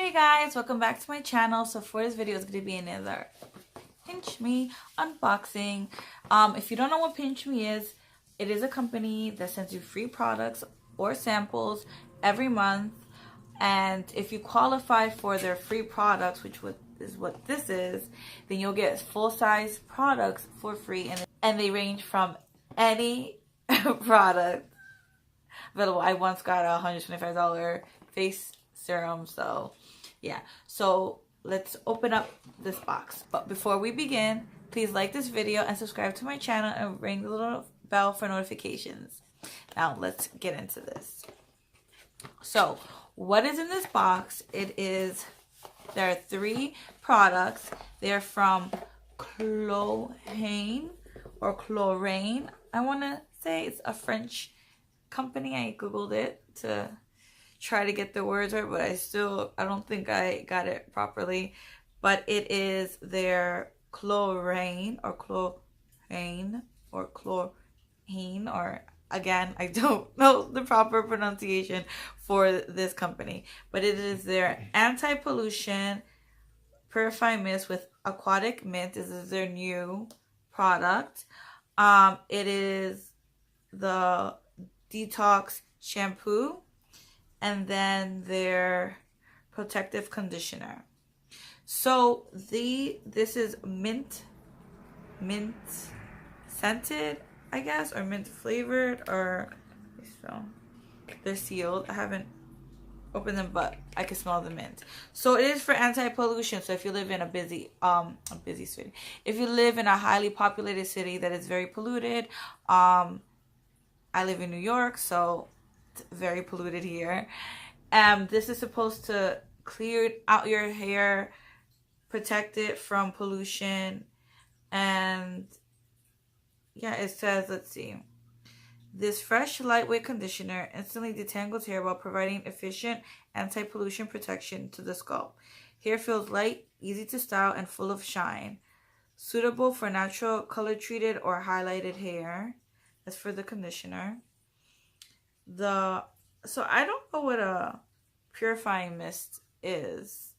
Hey guys, welcome back to my channel. So for this video, it's going to be another Pinchme unboxing. If you don't know what Pinchme is, it is a company that sends you free products or samples every month. And if you qualify for their free products, which is what this is, then you'll get full-size products for free. And they range from any product available. I once got a $125 face serum, so yeah. So let's open up this box. But before we begin, please like this video and subscribe to my channel and ring the little bell for notifications. Now let's get into this. So what is in this box? There are 3 products. They're from Klorane or Klorane. I want to say it's a French company. I googled it to try to get the words right, but I don't think I got it properly. But it is their Klorane or Klorane or again, I don't know the proper pronunciation for this company, but it is their anti-pollution purifying mist with Aquatic mint. This is their new product. It is the detox shampoo, and then their protective conditioner. So this is mint scented, I guess, or mint flavored, or so they're sealed. I haven't opened them, but I can smell the mint. So it is for anti-pollution. So if you live in a busy city, if you live in a highly populated city that is very polluted, I live in New York, so it's very polluted here. This is supposed to clear out your hair, protect it from pollution, and yeah, it says, let's see. This fresh, lightweight conditioner instantly detangles hair while providing efficient anti-pollution protection to the scalp. Hair feels light, easy to style, and full of shine. Suitable for natural, color-treated, or highlighted hair. That's for the conditioner. So I don't know what a purifying mist is.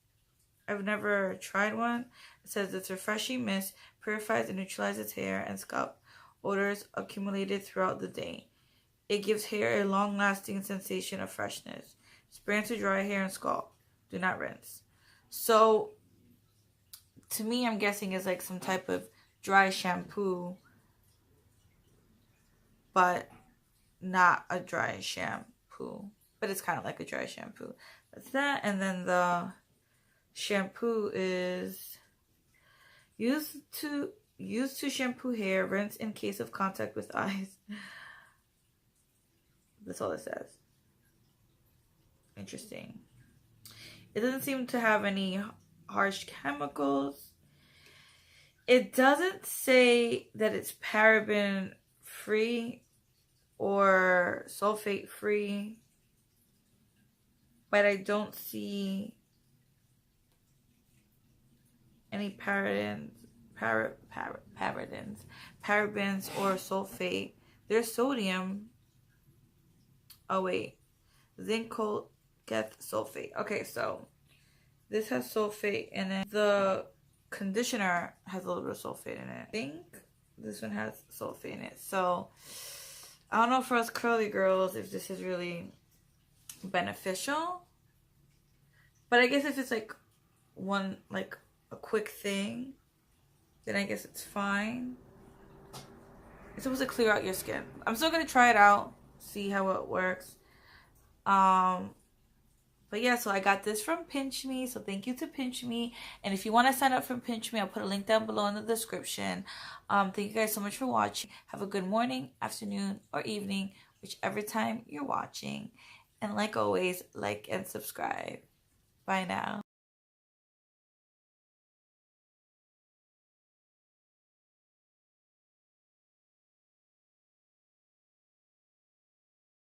I've never tried one. It says it's refreshing mist, purifies and neutralizes hair and scalp odors accumulated throughout the day. It gives hair a long-lasting sensation of freshness. Spray into dry hair and scalp. Do not rinse. So to me, I'm guessing it's like some type of dry shampoo, but not a dry shampoo. But it's kind of like a dry shampoo. That's that. And then the shampoo is used to shampoo hair, rinse in case of contact with eyes. That's all it says. Interesting. It doesn't seem to have any harsh chemicals. It doesn't say that it's paraben free or sulfate free, but I don't see any parabens or sulfate. There's sodium. Oh wait, zinc, get sulfate. Okay, so this has sulfate in it. The conditioner has a little bit of sulfate in it. I think this one has sulfate in it. So I don't know for us curly girls if this is really beneficial, but I guess if it's like a quick thing, then I guess it's fine. It's supposed to clear out your skin. I'm still gonna try it out, see how it works. But yeah, so I got this from Pinchme, so thank you to Pinchme. And if you want to sign up for Pinchme, I'll put a link down below in the description. Thank you guys so much for watching. Have a good morning, afternoon, or evening, whichever time you're watching. And like always, like and subscribe. Bye now.